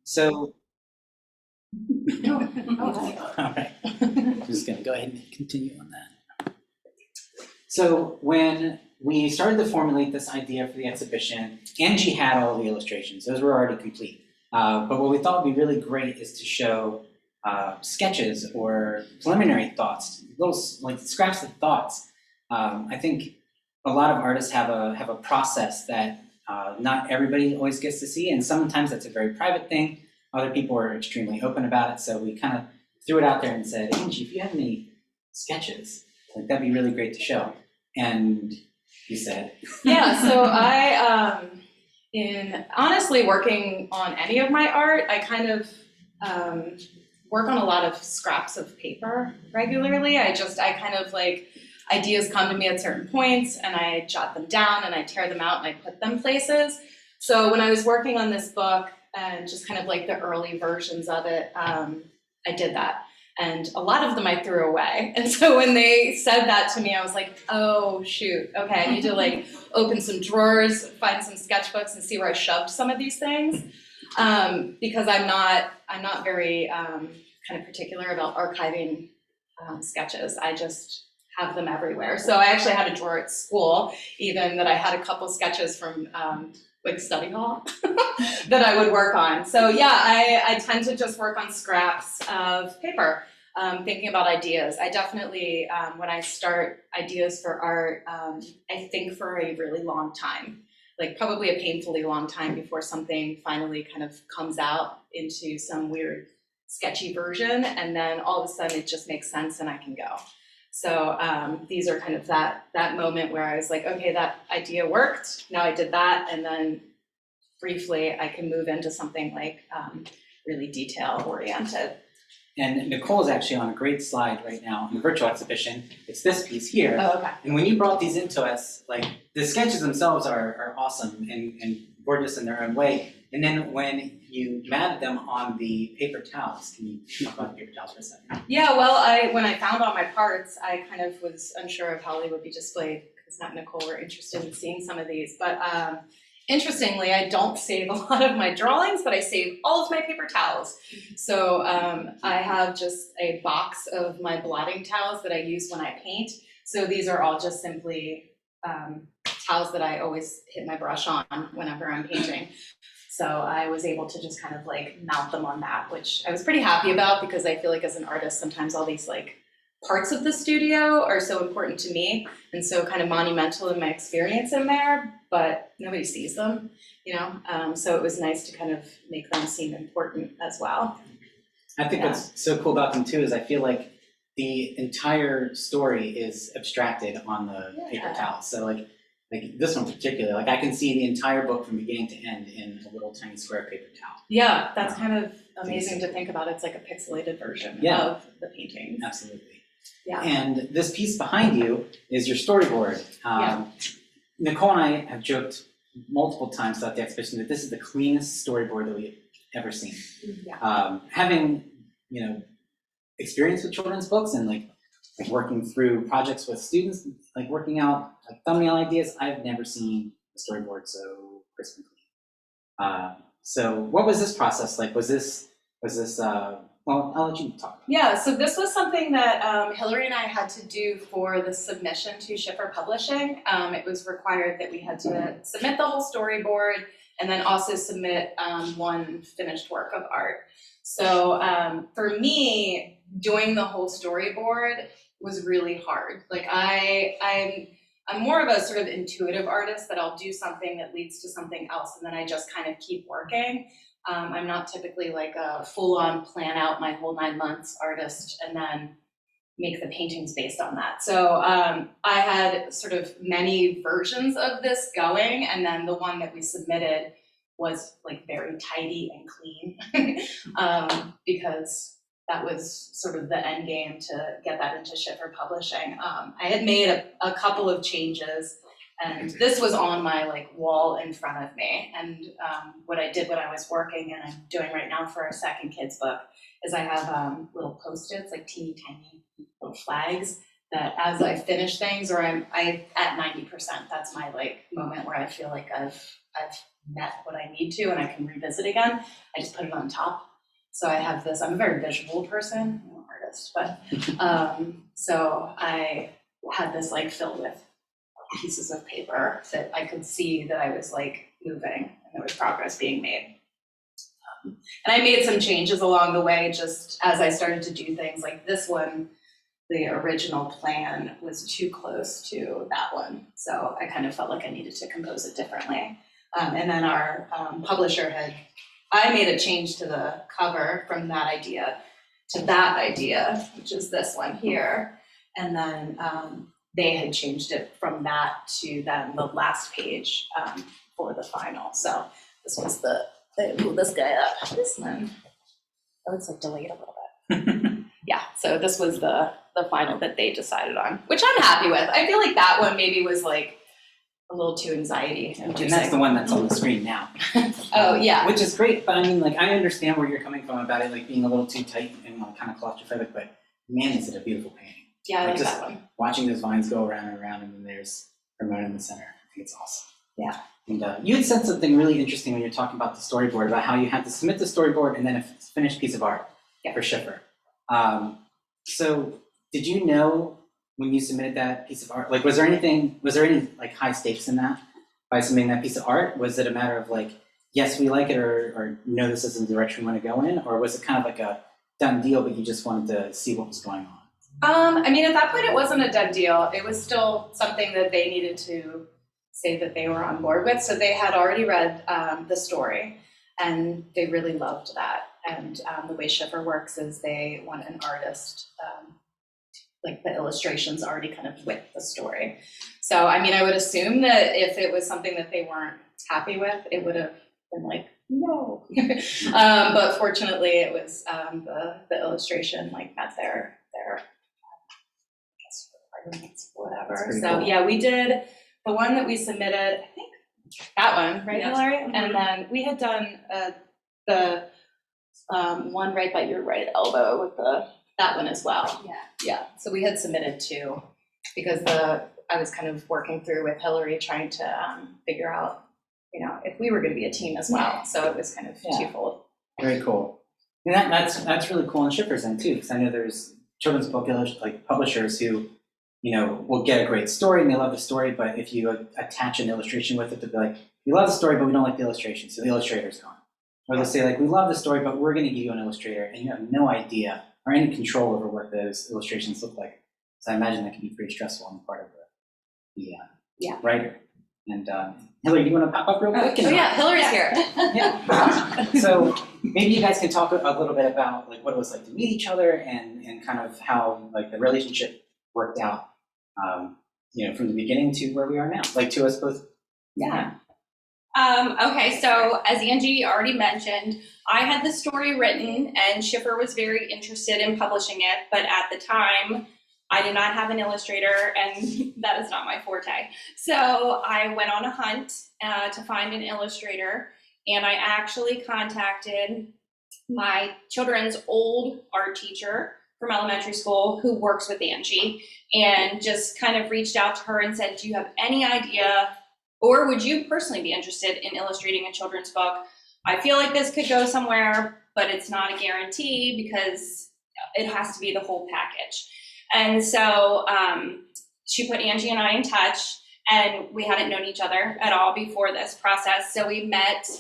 So, No. all right, I'm just going to go ahead and continue on that. So when we started to formulate this idea for the exhibition, Angie had all the illustrations. Those were already complete. But what we thought would be really great is to show sketches or preliminary thoughts, little like scraps of thoughts. I think a lot of artists have a process that not everybody always gets to see, and sometimes that's a very private thing. Other people are extremely open about it, so we kind of threw it out there and said, Angie, if you have any sketches, like that'd be really great to show. And you said, yeah. So I, in honestly working on any of my art, I kind of work on a lot of scraps of paper regularly. I kind of like, ideas come to me at certain points and I jot them down and I tear them out and I put them places. So when I was working on this book and just kind of like the early versions of it, I did that. And a lot of them I threw away. And so when they said that to me, I was like, oh shoot, okay, I need to like open some drawers, find some sketchbooks and see where I shoved some of these things. Because I'm not very kind of particular about archiving sketches. I just have them everywhere. So I actually had a drawer at school, even that I had a couple sketches from like study hall that I would work on. So yeah, I tend to just work on scraps of paper, thinking about ideas. I definitely, when I start ideas for art, I think for a really long time, like probably a painfully long time before something finally kind of comes out into some weird sketchy version. And then all of a sudden it just makes sense and I can go. So these are kind of that moment where I was like, okay, that idea worked. Now I did that. And then briefly I can move into something like really detail oriented. and Nicole is actually on a great slide right now in the virtual exhibition. It's this piece here. Oh, okay. And when you brought these into us, like the sketches themselves are awesome and gorgeous in their own way. And then when you matted them on the paper towels, can you talk about the paper towels for a second? Yeah, well, when I found all my parts, I kind of was unsure of how they would be displayed because Matt and Nicole were interested in seeing some of these. But interestingly, I don't save a lot of my drawings, but I save all of my paper towels. So I have just a box of my blotting towels that I use when I paint. So these are all just simply towels that I always hit my brush on whenever I'm painting. So I was able to just kind of like mount them on that, which I was pretty happy about because I feel like as an artist, sometimes all these like parts of the studio are so important to me and so kind of monumental in my experience in there, but nobody sees them, you know? So it was nice to kind of make them seem important as well. I think what's so cool about them too is I feel like the entire story is abstracted on the paper towels. So like this one in particular, like I can see the entire book from beginning to end in a little tiny square paper towel. Yeah, that's kind of amazing to think about. It's like a pixelated version of the painting. Absolutely. Yeah. And this piece behind you is your storyboard. Nicole and I have joked multiple times throughout the exhibition that this is the cleanest storyboard that we've ever seen. Yeah. Having, you know, experience with children's books and like working through projects with students, like working out like thumbnail ideas, I've never seen a storyboard so crisp and clean. So what was this process like? Was this well, I'll let you talk. Yeah, so this was something that Hillary and I had to do for the submission to Schiffer Publishing. It was required that we had to submit the whole storyboard and then also submit one finished work of art. So for me, doing the whole storyboard was really hard. Like I'm more of a sort of intuitive artist that I'll do something that leads to something else and then I just kind of keep working. I'm not typically like a full-on plan out my whole 9 months artist and then make the paintings based on that. So I had sort of many versions of this going, and then the one that we submitted was like very tidy and clean because that was sort of the end game to get that into Schiffer Publishing. I had made a couple of changes. And this was on my like wall in front of me. And what I did when I was working, and I'm doing right now for our second kids book, is I have little Post-its, like teeny tiny little flags that as I finish things or I'm at 90%, that's my like moment where I feel like I've met what I need to and I can revisit again, I just put it on top. So I have this, I'm a very visual person, I'm an artist, but so I had this like filled with pieces of paper that I could see that I was like moving and there was progress being made. And I made some changes along the way just as I started to do things like this one. The original plan was too close to that one. So I kind of felt like I needed to compose it differently. And then our publisher I made a change to the cover from that idea to that idea, which is this one here. And then they had changed it from that to then the last page for the final. So this was they moved this guy up. This one, it looks like delayed a little bit. Yeah, so this was the final that they decided on, which I'm happy with. I feel like that one maybe was like a little too anxiety inducing. And that's the one that's on the screen now. Oh, yeah. Which is great, but I mean, like, I understand where you're coming from about it, like, being a little too tight and like, kind of claustrophobic, but man, is it a beautiful painting. Yeah, I like just that one. Watching those vines go around and around, and then there's Ramona in the center. I think it's awesome. Yeah. And you had said something really interesting when you were talking about the storyboard, about how you had to submit the storyboard and then a finished piece of art for Schiffer. So did you know when you submitted that piece of art, like, was there any like high stakes in that by submitting that piece of art? Was it a matter of like, yes, we like it, or no, this isn't the direction we want to go in? Or was it kind of like a done deal, but you just wanted to see what was going on? I mean, at that point, it wasn't a done deal. It was still something that they needed to say that they were on board with. So they had already read the story, and they really loved that. And the way Schiffer works is they want an artist, like the illustrations already kind of with the story. So, I mean, I would assume that if it was something that they weren't happy with, it would have been like, no. But fortunately, it was the illustration like met their I guess requirements, whatever. So cool. Yeah, we did the one that we submitted. I think that one, right, Yes. Hillary? Mm-hmm. And then we had done the one right by your right elbow with that one as well. Yeah. Yeah. So we had submitted two because I was kind of working through with Hillary trying to figure out, if we were going to be a team as well. So it was kind of twofold. Very cool. And that's really cool on Schiffer's end too, because I know there's children's book publishers who, will get a great story and they love the story, but if you attach an illustration with it, they'll be like, we love the story, but we don't like the illustration, so the illustrator's gone. Or they'll say like, we love the story, but we're going to give you an illustrator, and you have no idea or any control over what those illustrations look like. So I imagine that can be pretty stressful on the part of the writer. And Hillary, do you want to pop up real quick? Oh yeah, Hillary's here. Yeah. So maybe you guys can talk a little bit about like what it was like to meet each other and kind of how like the relationship worked out, from the beginning to where we are now, like to us both. Yeah. Okay, so as Angie already mentioned, I had the story written and Schiffer was very interested in publishing it, but at the time I did not have an illustrator and that is not my forte. So I went on a hunt to find an illustrator, and I actually contacted my children's old art teacher from elementary school who works with Angie, and just kind of reached out to her and said, do you have any idea, or would you personally be interested in illustrating a children's book? I feel like this could go somewhere, but it's not a guarantee because it has to be the whole package. And so she put Angie and I in touch, and we hadn't known each other at all before this process. So we met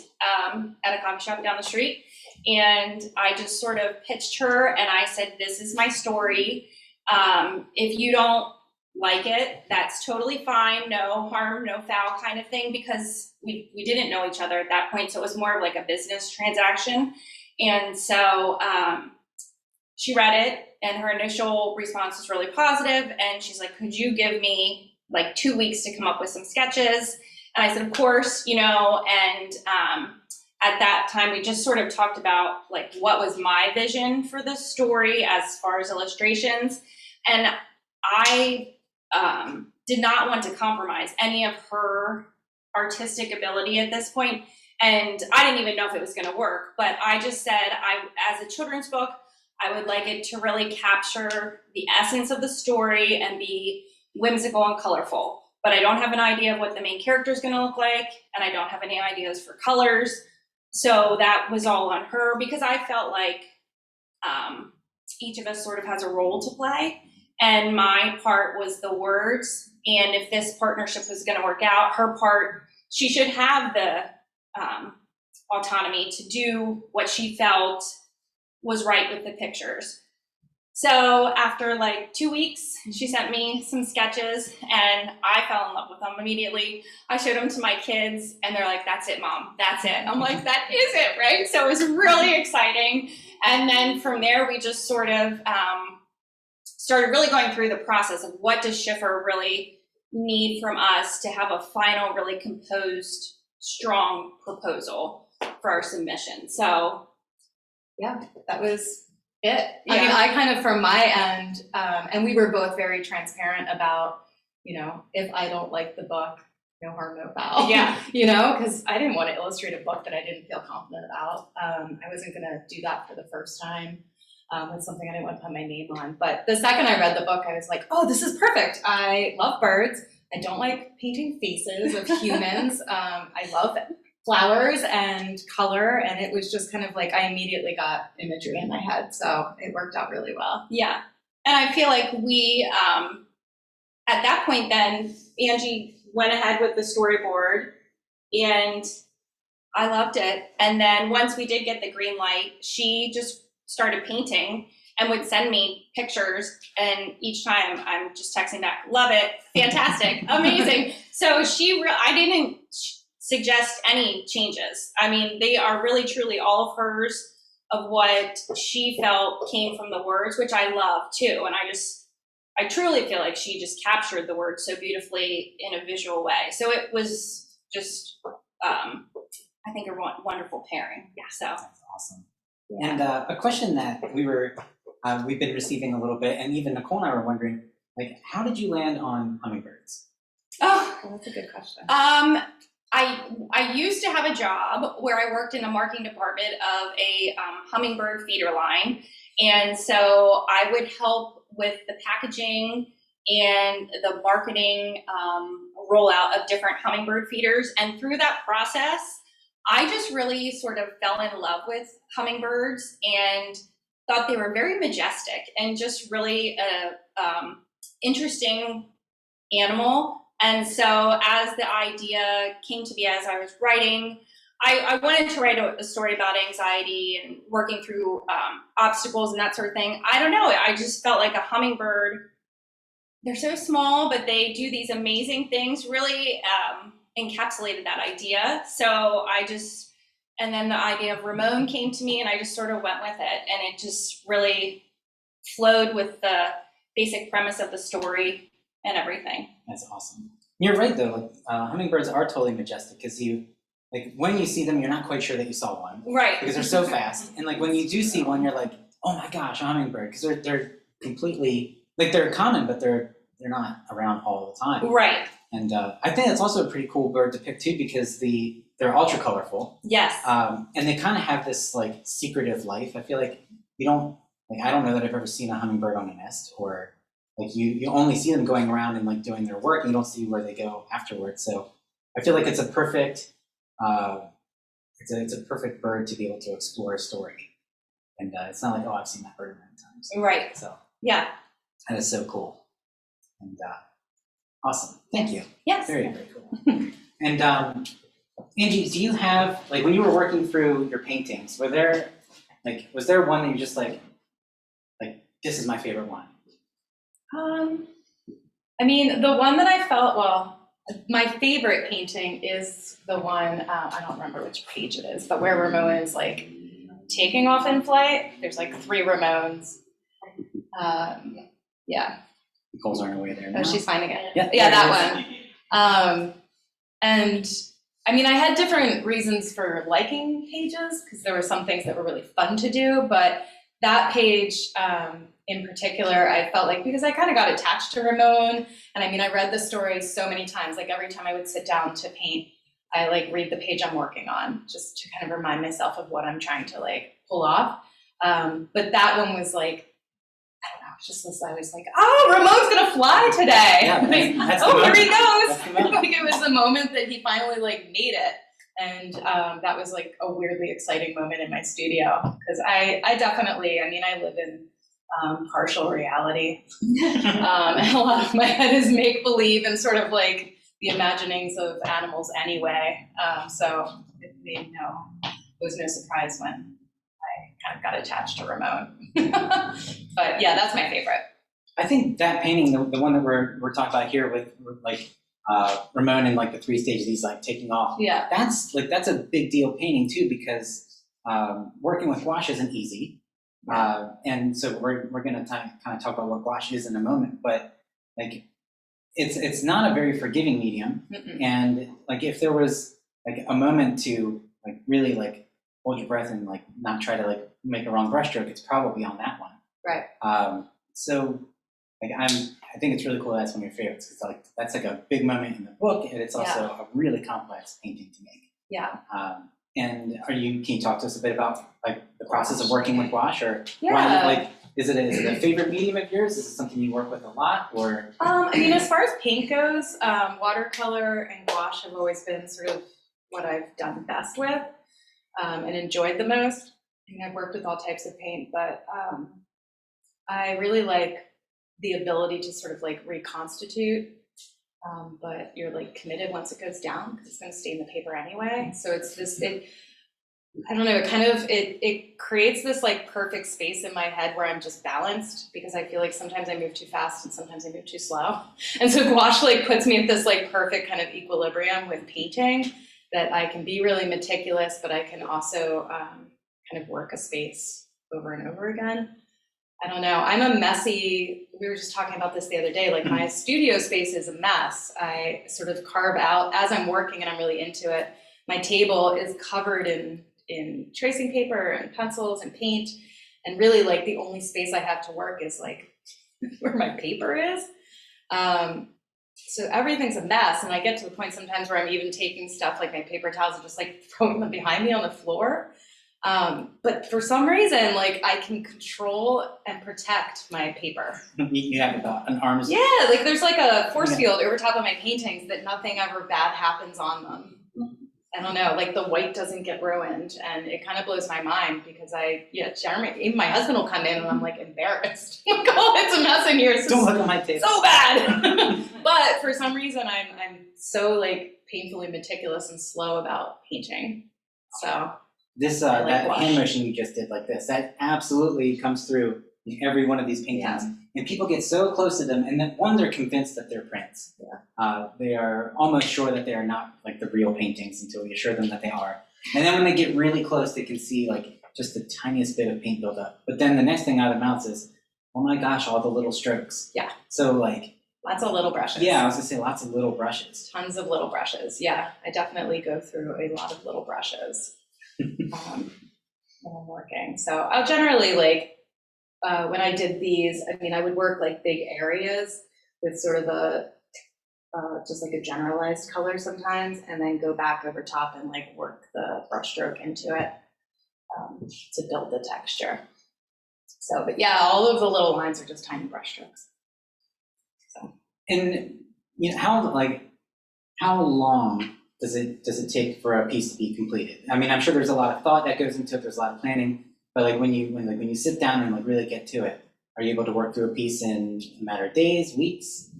at a coffee shop down the street, and I just sort of pitched her and I said, this is my story. If you don't like it, that's totally fine. No harm, no foul kind of thing, because we didn't know each other at that point. So it was more of like a business transaction. And so she read it, and her initial response was really positive. And she's like, could you give me like 2 weeks to come up with some sketches? And I said, of course, and at that time we just sort of talked about like what was my vision for the story as far as illustrations. And I did not want to compromise any of her artistic ability at this point. And I didn't even know if it was going to work, but I just said, as a children's book, I would like it to really capture the essence of the story and be whimsical and colorful. but I don't have an idea of what the main character is going to look like, and I don't have any ideas for colors. So that was all on her, because I felt like each of us sort of has a role to play, and my part was the words. And if this partnership was going to work out, her part, she should have the autonomy to do what she felt was right with the pictures. So after like 2 weeks, she sent me some sketches, and I fell in love with them immediately. I showed them to my kids, and they're like, "That's it, Mom, that's it." I'm like, "That is it," right? So it was really exciting. And then from there, we just sort of started really going through the process of what does Schiffer really need from us to have a final, really composed, strong proposal for our submission. So Yeah, that was it. Yeah. I mean, I kind of, from my end, and we were both very transparent about, you know, if I don't like the book, no harm, no foul. Yeah. You know, because I didn't want to illustrate a book that I didn't feel confident about. I wasn't going to do that for the first time. It's something I didn't want to put my name on. But the second I read the book, I was like, oh, this is perfect. I love birds. I don't like painting faces of humans. I love flowers and color, and it was just kind of like I immediately got imagery in my head, so it worked out really well. Yeah, and I feel like we, at that point then, Angie went ahead with the storyboard, and I loved it. And then once we did get the green light, she just started painting and would send me pictures, and each time I'm just texting back, "Love it, fantastic, amazing." So I didn't suggest any changes. I mean, they are really truly all of hers, of what she felt came from the words, which I love too. And I truly feel like she just captured the words so beautifully in a visual way. So it was just, I think, a wonderful pairing. Yeah. So That's awesome. yeah. And a question that we've been receiving a little bit, and even Nicole and I were wondering, like, how did you land on hummingbirds? Oh, Well, that's a good question. I used to have a job where I worked in the marketing department of a hummingbird feeder line. And so I would help with the packaging and the marketing rollout of different hummingbird feeders. And through that process, I just really sort of fell in love with hummingbirds and thought they were very majestic and just really interesting animal. And so as the idea came to me as I was writing, I wanted to write a story about anxiety and working through obstacles and that sort of thing. I don't know, I just felt like a hummingbird, they're so small, but they do these amazing things, really encapsulated that idea. So and then the idea of Ramon came to me, and I just sort of went with it, and it just really flowed with the basic premise of the story and everything. That's awesome. You're right though, like, hummingbirds are totally majestic, because when you see them, you're not quite sure that you saw one. Right. Because they're so fast. And like when you do see one, you're like, oh my gosh, a hummingbird. Because they're completely, like, they're common, but they're not around all the time. Right. And I think that's also a pretty cool bird to pick too, because they're ultra colorful. Yes. And they kind of have this like secretive life. I feel like I don't know that I've ever seen a hummingbird on a nest, or like you only see them going around and like doing their work, and you don't see where they go afterwards. So I feel like it's a perfect perfect bird to be able to explore a story. And it's not like, oh, I've seen that bird many times. Right. So Yeah. that is so cool. And awesome. Thank you. Yes. Very, very cool. And Angie, do you have, like, when you were working through your paintings, was there one that you just like, this is my favorite one? I mean, the one that I felt, my favorite painting is the one, I don't remember which page it is, but where Ramon is like taking off in flight. There's like 3 Ramones. Yeah. Nicole's on her way there now. Oh, she's finding it. Yeah, Yeah, there that it is. one. And I mean, I had different reasons for liking pages, because there were some things that were really fun to do, but that page in particular, I felt like, because I kind of got attached to Ramon, and I mean, I read the story so many times, like every time I would sit down to paint, I like read the page I'm working on, just to kind of remind myself of what I'm trying to like pull off. But that one was like, I don't know, I was like, oh, Ramon's gonna fly today. Yeah, that's the oh, here moment. he goes. That's the moment. Like, it was the moment that he finally like made it. And that was like a weirdly exciting moment in my studio, because I definitely, I mean, I live in partial reality. And a lot of my head is make-believe and sort of like the imaginings of animals anyway. So it was no surprise when I kind of got attached to Ramon. But yeah, that's my favorite. I think that painting, the one that we're talking about here with like Ramon and like the 3 stages, he's like taking off. Yeah. That's a big deal painting too, because working with gouache isn't easy. And so we're going to kind of talk about what gouache is in a moment, but like it's not a very forgiving medium. Mm-mm. And like if there was like a moment to like really like hold your breath and like not try to like make a wrong brushstroke, it's probably on that one. Right. So like I think it's really cool that's one of your favorites, because like that's like a big moment in the book, and it's also a really complex painting to make. Yeah. And can you talk to us a bit about like the process of working with gouache, or Yeah. like is it a favorite medium of yours? Is it something you work with a lot, or? I mean, as far as paint goes, watercolor and gouache have always been sort of what I've done best with and enjoyed the most. I mean, I've worked with all types of paint, but I really like the ability to sort of like reconstitute, but you're like committed once it goes down, because it's going to stay in the paper anyway. So it's this, I don't know, it creates this like perfect space in my head where I'm just balanced, because I feel like sometimes I move too fast and sometimes I move too slow. And so gouache like puts me at this like perfect kind of equilibrium with painting, that I can be really meticulous, but I can also kind of work a space over and over again. I don't know. I'm a messy, we were just talking about this the other day, like my studio space is a mess. I sort of carve out, as I'm working and I'm really into it, my table is covered in tracing paper and pencils and paint. And really like the only space I have to work is like where my paper is. So everything's a mess. And I get to the point sometimes where I'm even taking stuff like my paper towels and just like throwing them behind me on the floor. But for some reason, like I can control and protect my paper. You have an arm's. Yeah, like there's like a force field over top of my paintings that nothing ever bad happens on them. I don't know, like the white doesn't get ruined, and it kind of blows my mind, because Jeremy, even my husband will come in and I'm like embarrassed. Like, oh, it's a mess in here. Don't look at my table. So bad. But for some reason, I'm so like painfully meticulous and slow about painting. So. This like that gouache. hand motion you just did like this, that absolutely comes through in every one of these paintings. Yeah. And people get so close to them, and then they're convinced that they're prints. Yeah. They are almost sure that they are not like the real paintings until we assure them that they are. And then when they get really close, they can see like just the tiniest bit of paint buildup. But then the next thing out of their mouths is, oh my gosh, all the little strokes. Yeah. So like. Lots of little brushes. Yeah, I was gonna say lots of little brushes. Tons of little brushes. Yeah, I definitely go through a lot of little brushes. When I'm working. So I'll generally like, when I did these, I mean, I would work like big areas with sort of a, just like a generalized color sometimes, and then go back over top and like work the brush stroke into it to build the texture. So, but yeah, all of the little lines are just tiny brush strokes. So. And you know, how long does it take for a piece to be completed? I mean, I'm sure there's a lot of thought that goes into it. There's a lot of planning, but like when you sit down and like really get to it, are you able to work through a piece in a matter of days, weeks?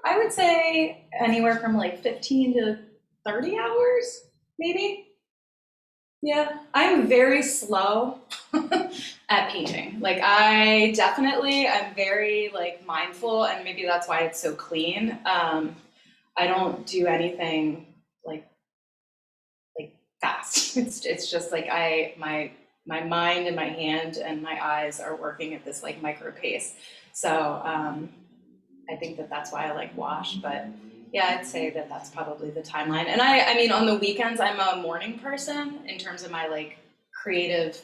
I would say anywhere from like 15 to 30 hours, maybe. Yeah, I'm very slow at painting. Like I'm very like mindful, and maybe that's why it's so clean. I don't do anything like fast. It's just like my mind and my hand and my eyes are working at this like micro pace. So I think that's why I like gouache. But yeah, I'd say that's probably the timeline. And I mean, on the weekends, I'm a morning person in terms of my like creative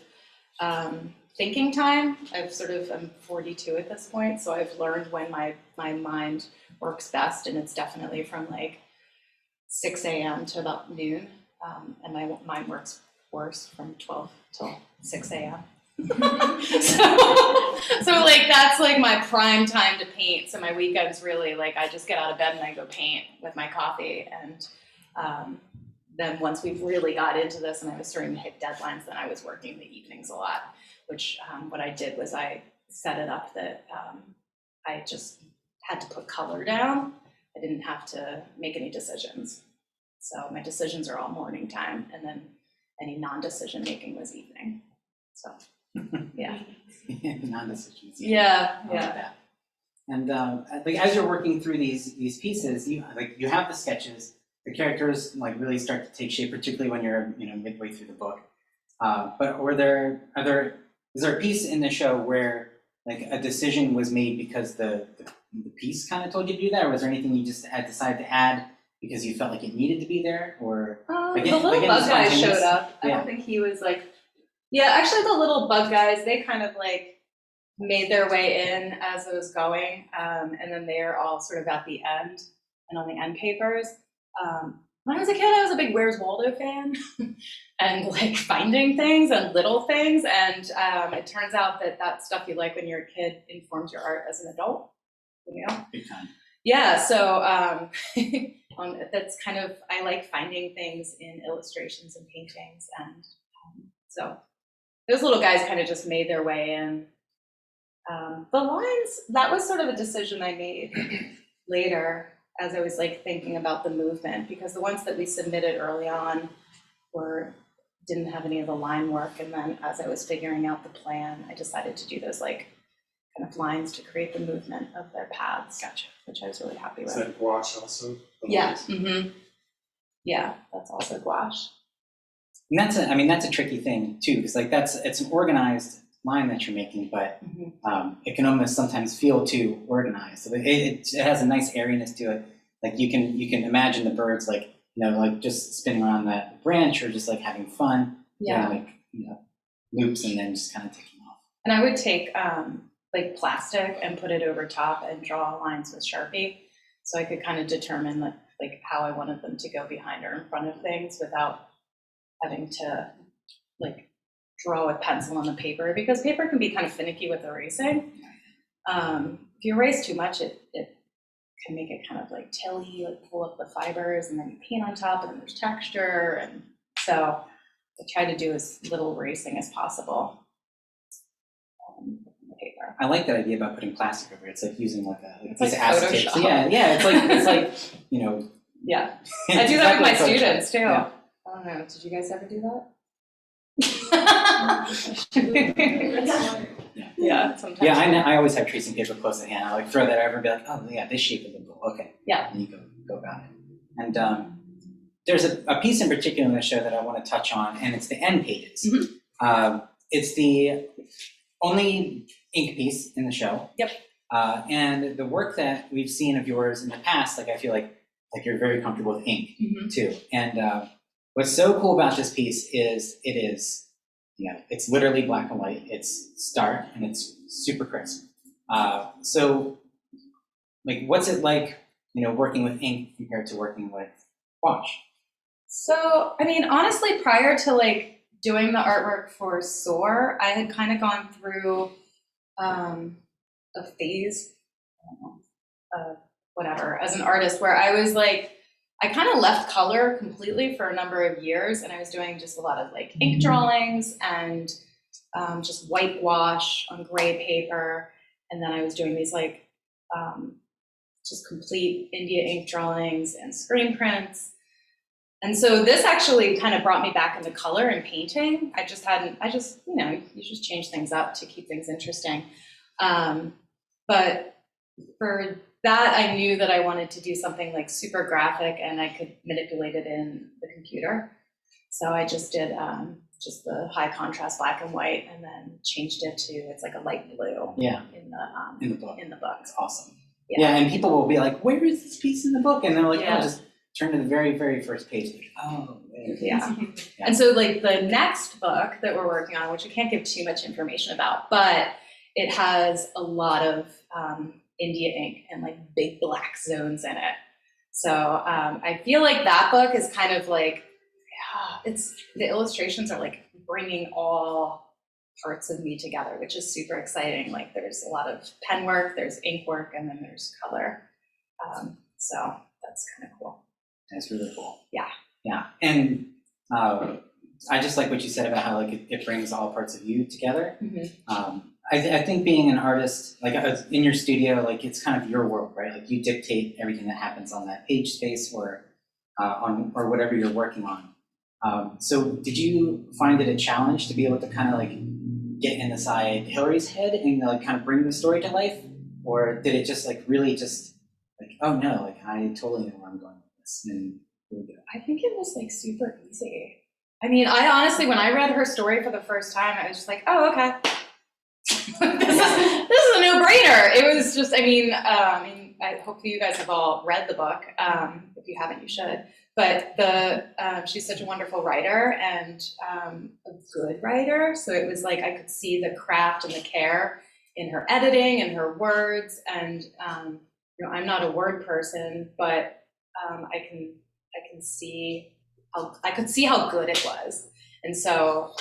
thinking time. I'm 42 at this point, so I've learned when my mind works best, and it's definitely from like 6 a.m. to about noon, and my mind works worse from 12 till 6 a.m. so like that's like my prime time to paint. So my weekends really like I just get out of bed and I go paint with my coffee. And then once we really got into this and I was starting to hit deadlines, then I was working the evenings a lot, which what I did was I set it up that I just had to put color down. I didn't have to make any decisions. So my decisions are all morning time, and then any non-decision making was evening. So yeah. Non-decisions. Yeah, I like yeah. that. And like as you're working through these pieces, you have the sketches. The characters like really start to take shape, particularly when you're midway through the book. But is there a piece in the show where like a decision was made because the piece kind of told you to do that, or was there anything you just had decided to add because you felt like it needed to be there, or The little bug guy showed up. I don't think he was like, yeah, actually the little bug guys, they kind of like made their way in as it was going. And then they're all sort of at the end and on the end papers. When I was a kid, I was a big Where's Waldo fan and like finding things and little things. And it turns out that stuff you like when you're a kid informs your art as an adult. You know? Big time. Yeah, so that's kind of, I like finding things in illustrations and paintings, and so those little guys kind of just made their way in. The lines, that was sort of a decision I made later as I was like thinking about the movement, because the ones that we submitted early on didn't have any of the line work, and then as I was figuring out the plan, I decided to do those like kind of lines to create the movement of their paths. Gotcha. Which I was really happy with. Is that gouache also? Yeah. Mm-hmm. Yeah, that's also gouache. And that's a tricky thing too, because like it's an organized line that you're making, but it can almost sometimes feel too organized. So it has a nice airiness to it. Like you can imagine the birds like like just spinning around that branch or just like having fun. Yeah. Like loops and then just kind of taking off. And I would take like plastic and put it over top and draw lines with Sharpie, so I could kind of determine like how I wanted them to go behind or in front of things without having to like draw with pencil on the paper, because paper can be kind of finicky with erasing. If you erase too much, it can make it kind of like tilly, like pull up the fibers, and then you paint on top, and then there's texture, and so I try to do as little erasing as possible. Paper. I like that idea about putting plastic over it. It's like using like a piece like of acetate. Photoshop. So yeah, it's like Yeah, I do that with my exactly students too. Yeah. I don't know. Did you guys ever do that? Yeah, sometimes. Yeah, I always have tracing paper close at hand. I like throw that over and be like, oh yeah, this shape is liberal. Okay. Yeah. And you go about it. And there's a piece in particular in the show that I want to touch on, and it's the end pages. Mm-hmm. It's the only ink piece in the show. Yep. And the work that we've seen of yours in the past, like I feel like you're very comfortable with ink too. And what's so cool about this piece is it is, it's literally black and white. It's stark and it's super crisp. So, like, what's it like, working with ink compared to working with gouache? So, I mean, honestly, prior to like doing the artwork for SOAR, I had kind of gone through a phase, I don't know, whatever, as an artist, where I was like, I kind of left color completely for a number of years, and I was doing just a lot of like ink drawings and just white gouache on gray paper, and then I was doing these like just complete India ink drawings and screen prints. And so this actually kind of brought me back into color and painting. You just change things up to keep things interesting. But for that, I knew that I wanted to do something like super graphic, and I could manipulate it in the computer. So I just did just the high contrast black and white, and then changed it to, it's like a light blue. Yeah. In the book. That's awesome. Yeah. Yeah, and people will be like, where is this piece in the book? And they're like, Yeah. oh, just turn to the very, very first page. Like, oh, there. Yeah. And so like the next book that we're working on, which I can't give too much information about, but it has a lot of India ink and like big black zones in it. So I feel like that book is kind of like, the illustrations are like bringing all parts of me together, which is super exciting. Like there's a lot of pen work, there's ink work, and then there's color. So that's kind of cool. That's really cool. Yeah. Yeah, and I just like what you said about how like it brings all parts of you together. Mm-hmm. I think being an artist, like in your studio, like it's kind of your world, right? Like you dictate everything that happens on that page space or or whatever you're working on. So did you find it a challenge to be able to kind of like get inside Hillary's head and like kind of bring the story to life, or did it just like really just like, oh no, like I totally know where I'm going with this, and here we go. I think it was like super easy. I mean, I honestly, when I read her story for the first time, I was just like, oh, okay. this is a no-brainer. It was just, I mean, I hope you guys have all read the book. If you haven't, you should. But she's such a wonderful writer and a good writer. So it was like I could see the craft and the care in her editing and her words. And you know, I'm not a word person, but I can see I could see how good it was. And so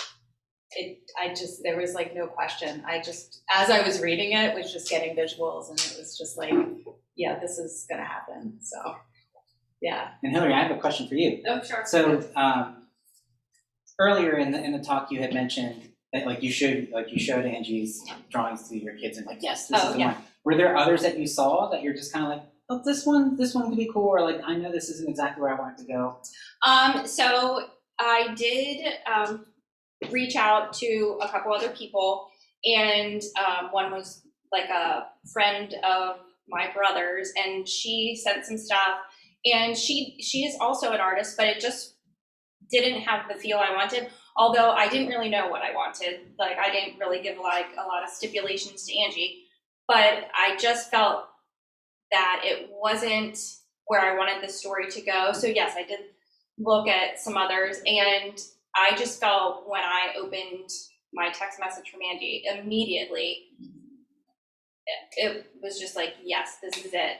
there was like no question. As I was reading it, was just getting visuals, and it was just like, yeah, this is gonna happen. So, yeah. And Hillary, I have a question for you. Oh, sure. So earlier in the talk, you had mentioned that like you showed Angie's drawings to your kids, and like, yes, this is the one. Were there others that you saw that you're just kind of like, oh, this one could be cool, or like, I know this isn't exactly where I want it to go? So I did reach out to a couple other people, and one was like a friend of my brother's, and she sent some stuff, and she is also an artist, but it just didn't have the feel I wanted, although I didn't really know what I wanted. Like I didn't really give like a lot of stipulations to Angie, but I just felt that it wasn't where I wanted the story to go. So yes, I did look at some others, and I just felt when I opened my text message from Angie, immediately, it was just like, yes, this is it.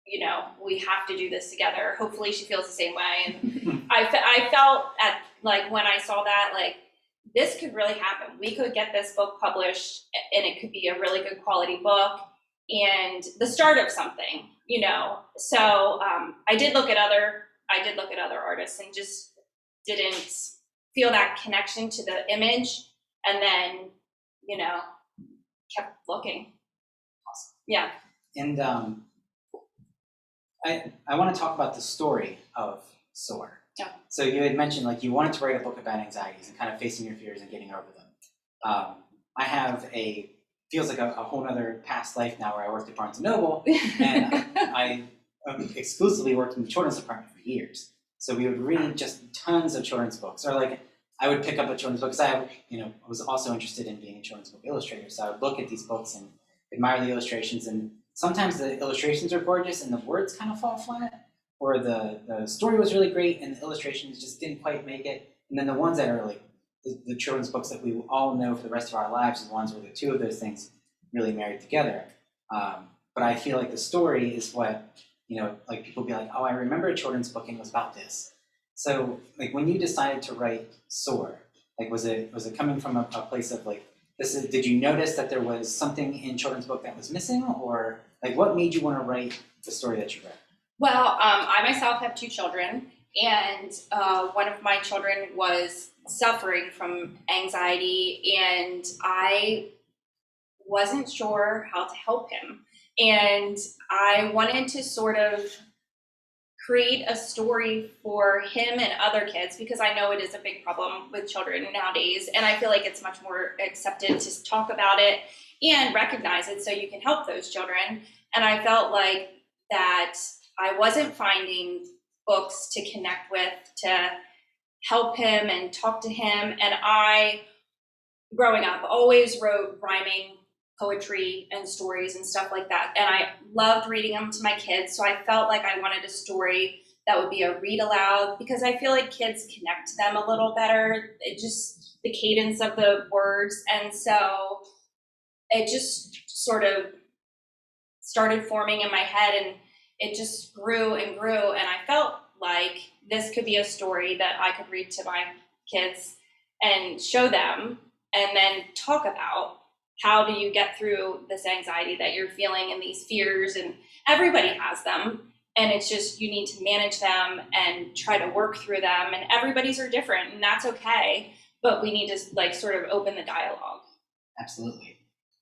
You know, we have to do this together. Hopefully she feels the same way. And I felt at like when I saw that, like this could really happen. We could get this book published, and it could be a really good quality book and the start of something, you know. So I did look at other artists and just didn't feel that connection to the image, and then, you know, kept looking. Awesome. Yeah. And I want to talk about the story of SOAR. Yeah. So you had mentioned like you wanted to write a book about anxieties and kind of facing your fears and getting over them. I have feels like a whole other past life now where I worked at Barnes & Noble, and I exclusively worked in the children's department for years. So we would read just tons of children's books, or like I would pick up a children's book because I was also interested in being a children's book illustrator. So I would look at these books and admire the illustrations, and sometimes the illustrations are gorgeous and the words kind of fall flat, or the story was really great and the illustrations just didn't quite make it. And then the ones that are like the children's books that we all know for the rest of our lives are the ones where the two of those things really married together. But I feel like the story is what, like people be like, oh, I remember a children's book and it was about this. So like when you decided to write SOAR, like was it coming from a place of like, did you notice that there was something in children's book that was missing, or like what made you want to write the story that you read? Well, I myself have 2 children, and one of my children was suffering from anxiety, and I wasn't sure how to help him. And I wanted to sort of create a story for him and other kids, because I know it is a big problem with children nowadays, and I feel like it's much more accepted to talk about it and recognize it so you can help those children. And I felt like that I wasn't finding books to connect with, to help him and talk to him. And I, growing up, always wrote rhyming poetry and stories and stuff like that. And I loved reading them to my kids. So I felt like I wanted a story that would be a read aloud, because I feel like kids connect to them a little better. It just, the cadence of the words. And so it just sort of started forming in my head, and it just grew and grew. And I felt like this could be a story that I could read to my kids and show them. and then talk about how do you get through this anxiety that you're feeling and these fears, and everybody has them. And it's just, you need to manage them and try to work through them, and everybody's are different, and that's okay. But we need to like sort of open the dialogue. Absolutely.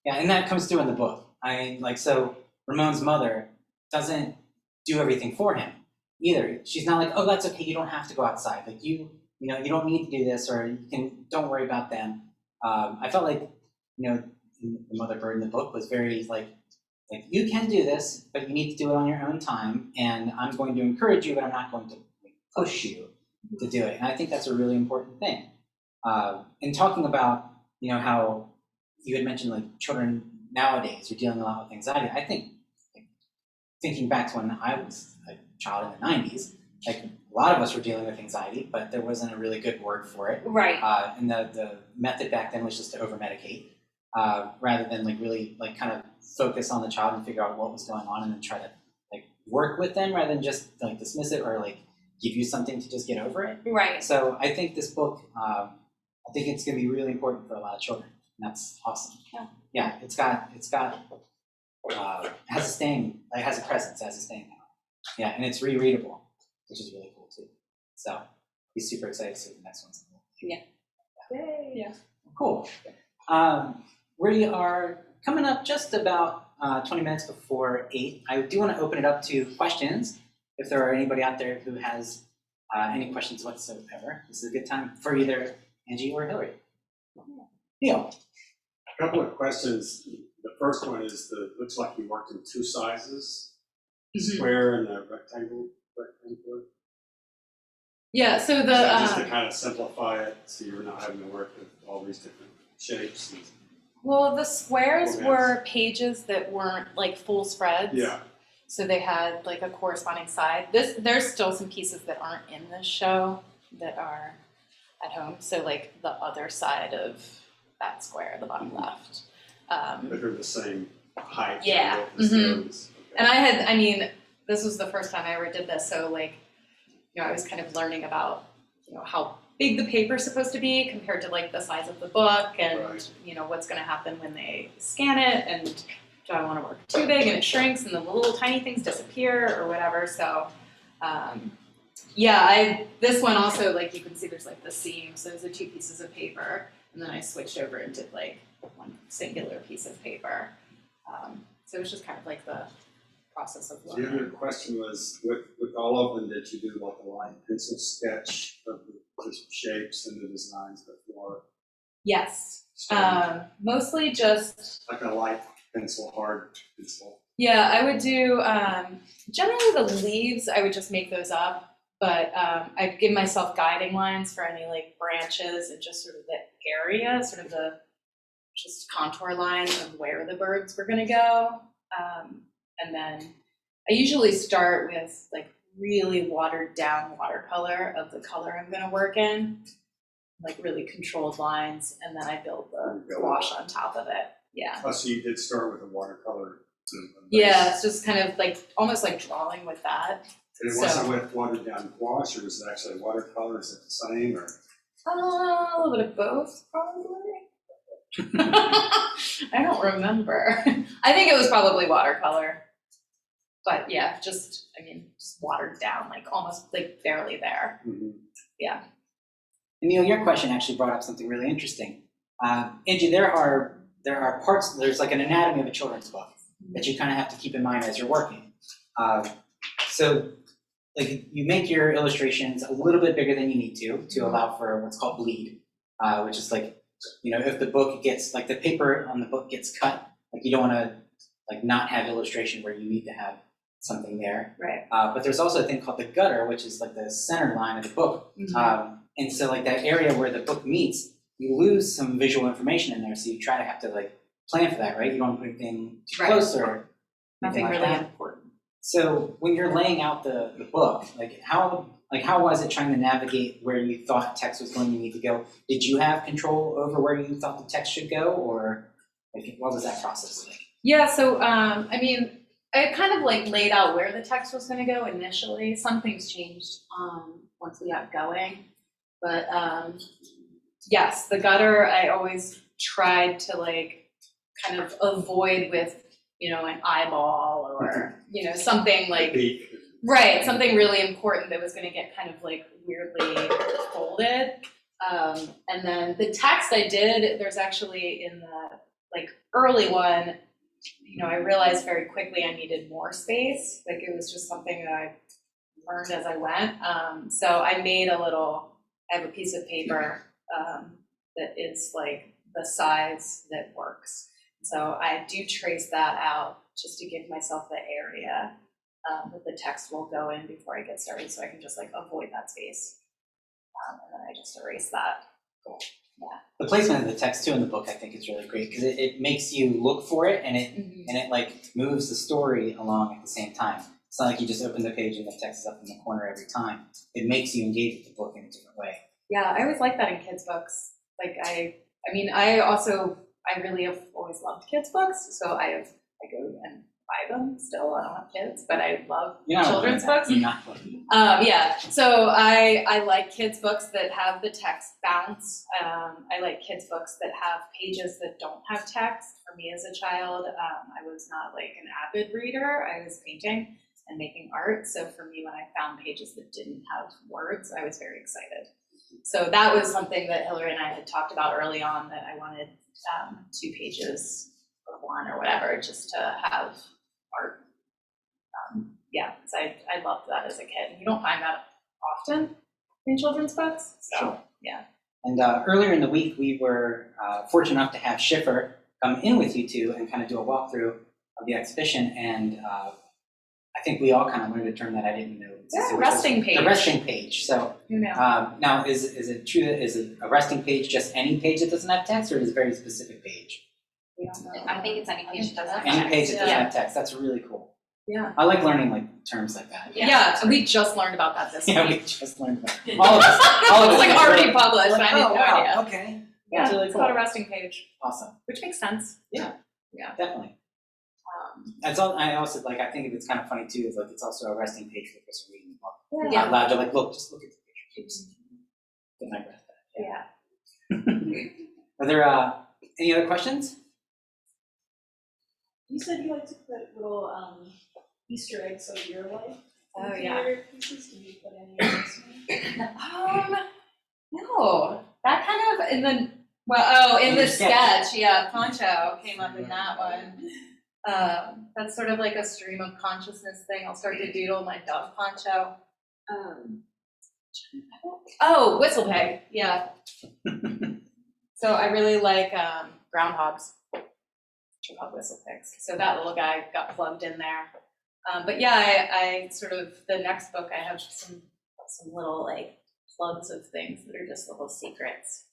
Yeah, and that comes through in the book. I mean, like, so Ramon's mother doesn't do everything for him either. She's not like, oh, that's okay, you don't have to go outside. Like, you know, you don't need to do this, or don't worry about them. I felt like, you know, the mother bird in the book was very like you can do this, but you need to do it on your own time, and I'm going to encourage you, but I'm not going to push you to do it. And I think that's a really important thing. And talking about, you know, how you had mentioned like children nowadays are dealing a lot with anxiety. I think, like, thinking back to when I was a child in the 90s, like a lot of us were dealing with anxiety, but there wasn't a really good word for it. Right. And the method back then was just to over-medicate, rather than like really like kind of focus on the child and figure out what was going on and then try to like work with them rather than just like dismiss it or like give you something to just get over it. Right. So I think this book, I think it's going to be really important for a lot of children. And that's awesome. Yeah. Yeah, it has a staying, like has a presence, has a staying power. Yeah, and it's rereadable, which is really cool too. So he's super excited to see the next one's. Yeah. Yay. Yeah. Cool. We are coming up just about 20 minutes before 8. I do want to open it up to questions. If there are anybody out there who has any questions whatsoever, this is a good time for either Angie or Hillary. Neil. A couple of questions. The first one is looks like you worked in two sizes, square and a rectangular. Yeah, so the Just to kind of simplify it, so you're not having to work with all these different shapes. well, the squares Formats. were pages that weren't like full spreads. Yeah. So they had like a corresponding side. There's still some pieces that aren't in this show that are at home. So like the other side of that square, the bottom left. But they're the same height. Yeah. And width as those. Okay. And I mean, this was the first time I ever did this. So like, you know, I was kind of learning about, you know, how big the paper's supposed to be compared to like the size of the book and, Right. you know, what's going to happen when they scan it and do I want to work too big and it shrinks and the little tiny things disappear or whatever. So, yeah, this one also, like you can see there's like the seams. So those are two pieces of paper. And then I switched over and did like one singular piece of paper. So it was just kind of like the process of The learning. other question was, with all of them, did you do like a line pencil sketch of the shapes and the designs before? Yes, starting? mostly just, Like a light pencil, hard pencil. yeah, I would do, generally the leaves, I would just make those up, but I'd give myself guiding lines for any like branches and just sort of the area, sort of the just contour lines of where the birds were gonna go. And then I usually start with like really watered down watercolor of the color I'm gonna work in, like really controlled lines, and then I build the wash on top of it. Yeah. Oh, so you did start with a watercolor. Yeah, it's just kind of like almost like drawing with that. And it wasn't with watered down gouache, or was it actually watercolor? Is it the same, or? A little bit of both, probably. I don't remember. I think it was probably watercolor. But yeah, just watered down, like almost like barely there. Mm-hmm. Yeah. And Neil, your question actually brought up something really interesting. Angie, there are parts, there's like an anatomy of a children's book that you kind of have to keep in mind as you're working. So like you make your illustrations a little bit bigger than you need to allow for what's called bleed, which is like, you know, if the book gets, like the paper on the book gets cut, like you don't want to like not have illustration where you need to have something there. Right. But there's also a thing called the gutter, which is like the center line of the book. Mm-hmm. And so like that area where the book meets, you lose some visual information in there. So you try to have to like plan for that, right? You don't want to put anything too Right. close or Nothing like really that. important. So when you're laying out the book, how was it trying to navigate where you thought text was going to need to go? Did you have control over where you thought the text should go, or like what was that process like? Yeah, so I kind of like laid out where the text was going to go initially. Some things changed once we got going, but yes, the gutter I always tried to like kind of avoid with, an eyeball or, something like, Beak. right, something really important that was going to get kind of like weirdly folded. And then the text I did, there's actually in the like early one, I realized very quickly I needed more space. Like it was just something that I learned as I went. So I made I have a piece of paper that is like the size that works. So I do trace that out just to give myself the area that the text will go in before I get started, so I can just like avoid that space. And then I just erase that. Cool. Yeah. The placement of the text too in the book I think is really great because it makes you look for it and it like moves the story along at the same time. It's not like you just open the page and the text is up in the corner every time. It makes you engage with the book in a different way. Yeah, I always like that in kids' books. Like I really have always loved kids' books, so I go and buy them still. I don't have kids, but I love children's books. You're not looking. Yeah, so I like kids' books that have the text bounce. I like kids' books that have pages that don't have text. For me as a child, I was not like an avid reader. I was painting and making art. So for me, when I found pages that didn't have words, I was very excited. So that was something that Hillary and I had talked about early on, that I wanted 2 pages or 1 or whatever, just to have art. So I loved that as a kid. You don't find that often in children's books. So, sure. Yeah. And earlier in the week, we were fortunate enough to have Schiffer come in with you two and kind of do a walkthrough of the exhibition. And I think we all kind of learned a term that I didn't know. Yeah, resting page. The resting page. So now, is it true that is a resting page just any page that doesn't have text, or is it a very specific page? We don't know. I think it's any page that doesn't have Any text. page that doesn't have text. That's really cool. Yeah. I like learning like terms like that. Yeah, we just learned about that this Yeah, we week. just learned about it. All of us. All of It's us. like already published. Like, I had no idea. Okay. Yeah, That's really it's cool. called a resting page, Awesome. which makes sense. Yeah. Yeah. Definitely. That's all. I also like. I think it's kind of funny too. Is like it's also a resting page for the person reading the book. Yeah. Out loud, you're like, look, just look at the picture. Good night, rest. Yeah. Are there any other questions? You said you like to put little Easter eggs of your life. Oh, into yeah. your pieces. Did you put any of those? No, that kind of in In the your sketch. sketch, yeah, Poncho came up in that one. That's sort of like a stream of consciousness thing. I'll start to doodle my dove poncho. Whistle pig, yeah. So I really like groundhogs, which are called whistle pigs. So that little guy got plugged in there. But yeah, I sort of, the next book I have some little like plugs of things that are just little secrets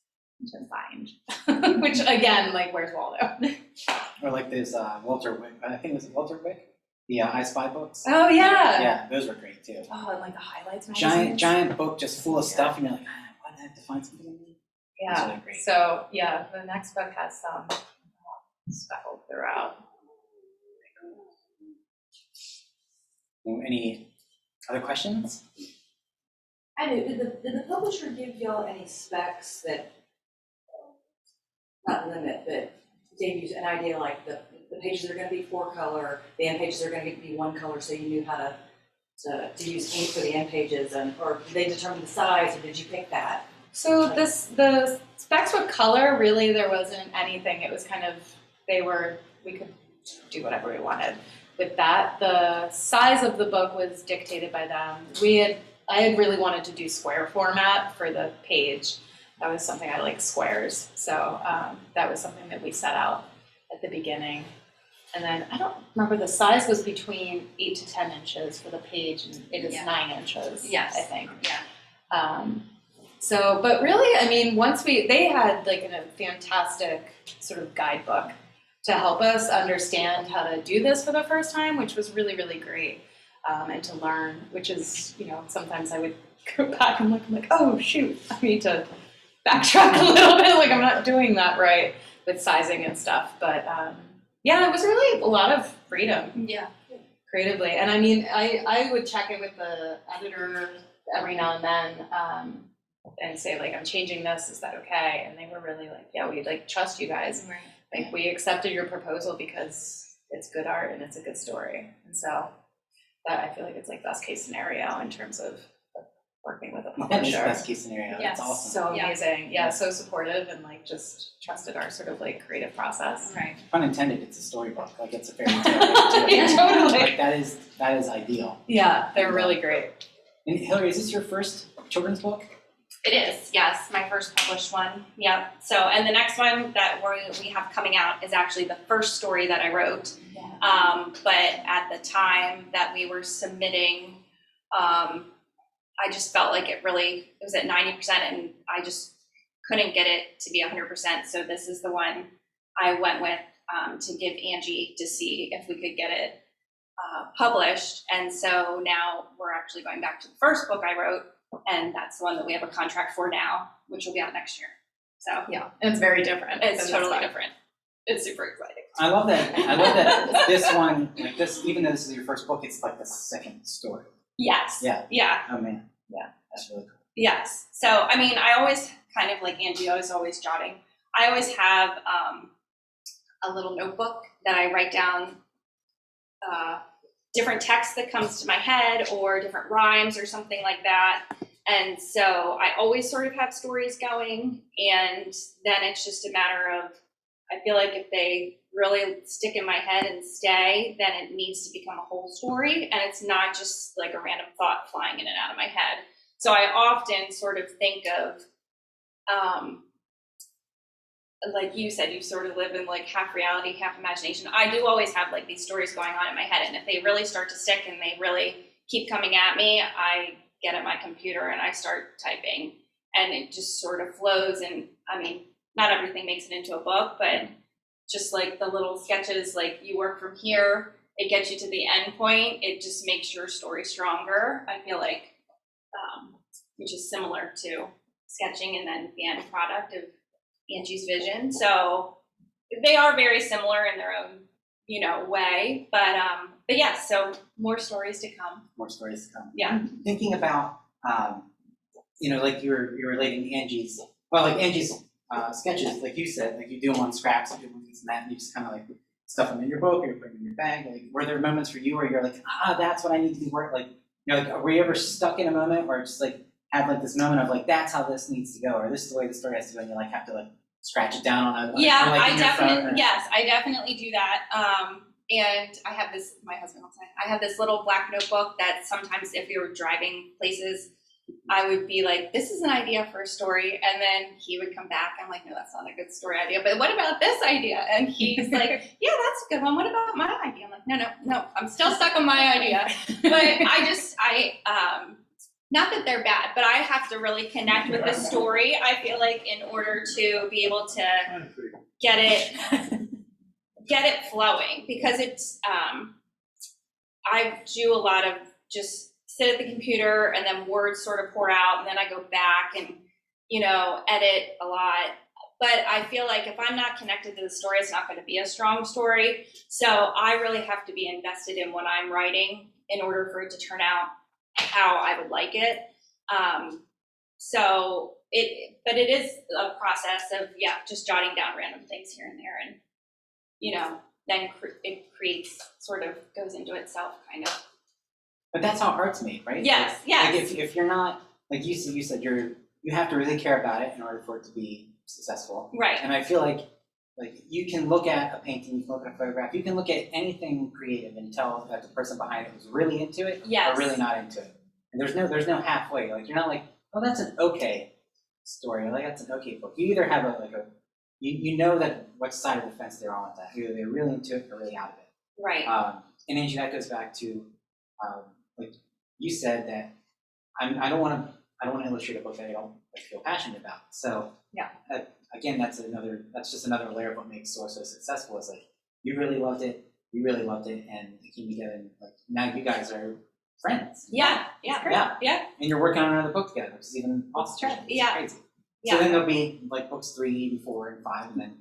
to find. Which again, like, where's Waldo? Or like those Walter Wick. I think it was Walter Wick. The I Spy books. Oh yeah. Yeah, those were great too. Oh, and like the highlights magazine. Giant book just full of stuff, and you're like, why did I have to find something in there? That's Yeah. really great. So yeah, the next book has some speckled throughout. Any other questions? I do. Did the publisher give y'all any specs that, not limit, but gave you an idea like the pages are going to be 4 color, the end pages are going to be 1 color, so you knew how to use ink for the end pages, or did they determine the size, or did you pick that? So the specs with color, really there wasn't anything. It was kind of, we could do whatever we wanted with that. The size of the book was dictated by them. I had really wanted to do square format for the page. That was something I like, squares. So that was something that we set out at the beginning. And then I don't remember, the size was between 8 to 10 inches for the page, and it is 9 inches, Yes. I think. Yeah. So, but really, I mean, they had like a fantastic sort of guidebook to help us understand how to do this for the first time, which was really, really great. And to learn, which is, sometimes I would go back and look, I'm like, oh shoot, I need to backtrack a little bit, like I'm not doing that right with sizing and stuff. But yeah, it was really a lot of freedom. Yeah. Creatively. And I mean, I would check in with the editor every now and then, and say like, I'm changing this, is that okay? And they were really like, yeah, we like trust you guys. Right. Like we accepted your proposal because it's good art and it's a good story. And so that I feel like it's like best case scenario in terms of working with a That is publisher. best case scenario, Yes. that's awesome. So Yeah. amazing, yeah, so supportive and like just trusted our sort of like creative process. Right. Pun intended, it's a storybook, like it's a fairy tale. Yeah, totally. Like that is ideal. Yeah, they're really great. And Hillary, is this your first children's book? It is, yes, my first published one. Yep. So, and the next one that we have coming out is actually the first story that I wrote. But at the time that we were submitting, I just felt like it was at 90%, and I just couldn't get it to be 100%. So this is the one I went with to give Angie to see if we could get it published. And so now we're actually going back to the first book I wrote, and that's the one that we have a contract for now, which will be out next year. So Yeah, and it's very different. it's than totally this one. different. It's super exciting. I love that this one, like this, even though this is your first book, it's like the second story. Yes. Yeah. Yeah. Oh man. Yeah. That's really cool. Yes. So, I mean, I always kind of like Angie, I was always jotting. I always have a little notebook that I write down different text that comes to my head or different rhymes or something like that. And so I always sort of have stories going, and then it's just a matter of, I feel like if they really stick in my head and stay, then it needs to become a whole story, and it's not just like a random thought flying in and out of my head. So I often sort of think of, like you said, you sort of live in like half reality, half imagination. I do always have like these stories going on in my head, and if they really start to stick and they really keep coming at me, I get at my computer and I start typing, and it just sort of flows. And I mean, not everything makes it into a book, but just like the little sketches, like you work from here, it gets you to the end point. It just makes your story stronger, I feel like, which is similar to sketching and then the end product of Angie's vision. So they are very similar in their own, way. But yeah, so more stories to come. More stories to come. Yeah. Thinking about, like you're relating Angie's sketches, like you said, like you do them on scraps, you do this and that, and you just kind of like stuff them in your book or you put them in your bag. Like, were there moments for you where you're like, that's what I need to be working? Like, like, were you ever stuck in a moment or just like have like this moment of like, that's how this needs to go, or this is the way the story has to go, and you like have to like scratch it down on a Yeah, or, like, I in your phone, definitely, or- yes, I definitely do that. And I have this, my husband will say, I have this little black notebook that sometimes if we were driving places, I would be like, this is an idea for a story. And then he would come back. I'm like, no, that's not a good story idea. But what about this idea? And he's like, yeah, that's a good one. What about my idea? I'm like, no, I'm still stuck on my idea. But not that they're bad, but I have to really connect with the story, I feel like, in order to be able to get it flowing, because it's I do a lot of just sit at the computer and then words sort of pour out, and then I go back and edit a lot. But I feel like if I'm not connected to the story, it's not going to be a strong story. So I really have to be invested in what I'm writing in order for it to turn out how I would like it. But it is a process of, just jotting down random things here and there, and, then it creates, sort of goes into itself, kind of. But that's how art's made, right? Yes, Like, yes. Like if you're not, like you said, you have to really care about it in order for it to be successful. Right. And I feel like you can look at a painting, you can look at a photograph, you can look at anything creative and tell that the person behind it was really into it Yes. or really not into it. And there's no halfway. Like, you're not like, oh, that's an okay story, or like that's an okay book. You either have you know that what side of the fence they're on with that. Either they're really into it or really out of it. Right. And Angie, that goes back to like you said that I don't want to illustrate a book that I don't feel passionate about. So again, that's just another layer of what makes SOAR so successful. Is like you really loved it, and it came together, and like now you guys are friends. Yeah. And you're working on another book together, which is even awesome. That's right. It's Yeah. crazy. Yeah. So then there'll be like books 3 and 4 and 5, and then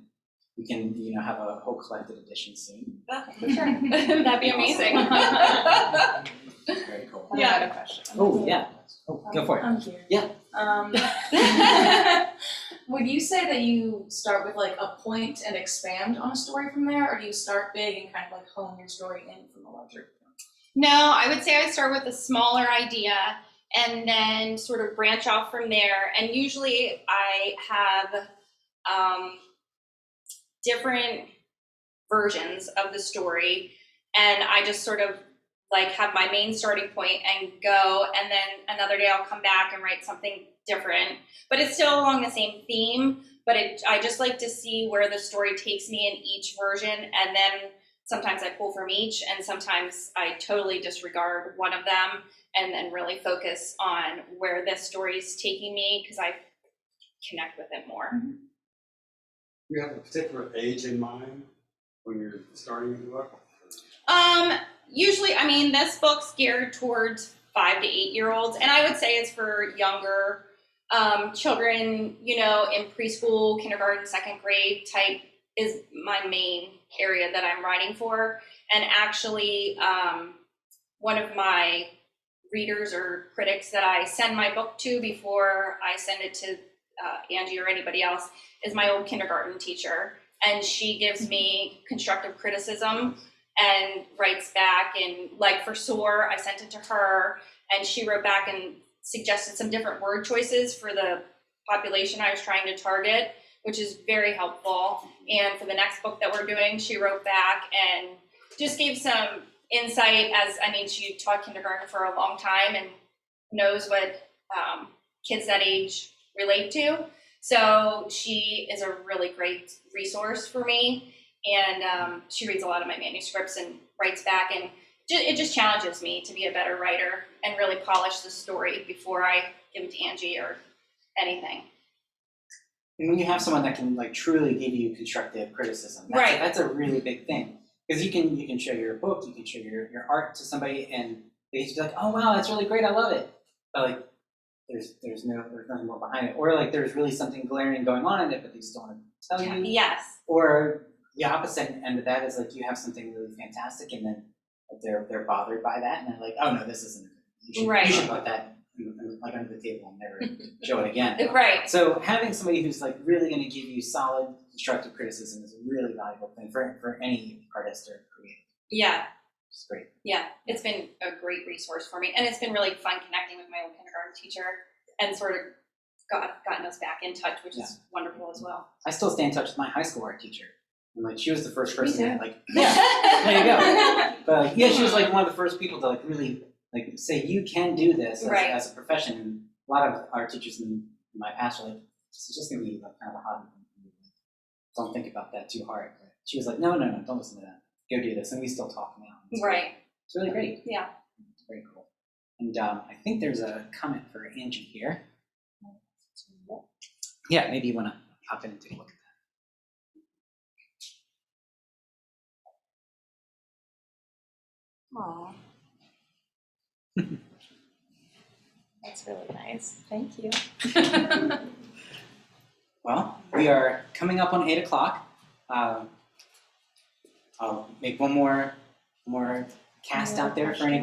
we can have a whole collected edition soon. For sure. That'd be amazing. Very cool. I had a question. Oh yeah. Oh, go for it. I'm here. Yeah. Would you say that you start with like a point and expand on a story from there, or do you start big and kind of like hone your story in from a larger point? No, I would say I start with a smaller idea and then sort of branch off from there. And usually I have different versions of the story, and I just sort of like have my main starting point and go, and then another day I'll come back and write something different, but it's still along the same theme. But I just like to see where the story takes me in each version, and then sometimes I pull from each, and sometimes I totally disregard one of them and then really focus on where this story is taking me because I connect with it more. Do you have a particular age in mind when you're starting the book? Usually, I mean, this book's geared towards 5 to 8 year olds, and I would say it's for younger children, you know, in preschool, kindergarten, second grade type is my main area that I'm writing for. And actually, one of my readers or critics that I send my book to before I send it to Angie or anybody else is my old kindergarten teacher. And she gives me constructive criticism and writes back. And like for SOAR, I sent it to her, and she wrote back and suggested some different word choices for the population I was trying to target, which is very helpful. And for the next book that we're doing, she wrote back and just gave some insight as, I mean, she taught kindergarten for a long time and knows what kids that age relate to. So she is a really great resource for me. And she reads a lot of my manuscripts and writes back, and it just challenges me to be a better writer and really polish the story before I give it to Angie or anything. And when you have someone that can like truly give you constructive criticism, that's a really big thing. Because you can show your book, you can show your art to somebody, and they just be like, oh wow, that's really great, I love it. But like there's nothing more behind it. Or like there's really something glaring going on in it, but they just don't want to tell you. Yes. Or the opposite end of that is like you have something really fantastic, and then they're bothered by that, and they're like, oh no, this isn't good. You should put that like under the table and never show it again. Right. So having somebody who's like really going to give you solid constructive criticism is a really valuable thing for any artist or creator. Yeah. It's great. Yeah, it's been a great resource for me, and it's been really fun connecting with my old kindergarten teacher and sort of gotten us back in touch, which is wonderful as well. I still stay in touch with my high school art teacher. And like she was the first person that like there you go. But like, she was like one of the first people to like really like say you can do this as a profession. And a lot of art teachers in my past were like, it's just gonna be like kind of a hobby. Don't think about that too hard. But she was like, no, don't listen to that. Go do this, and we still talk now. It's right. Great. It's really great. Yeah. It's very cool. And I think there's a comment for Angie here. Yeah, maybe you want to hop in and take a look at Aw. That's really nice. Thank you. Well, we are coming up on 8 o'clock. I'll make one more cast out there for any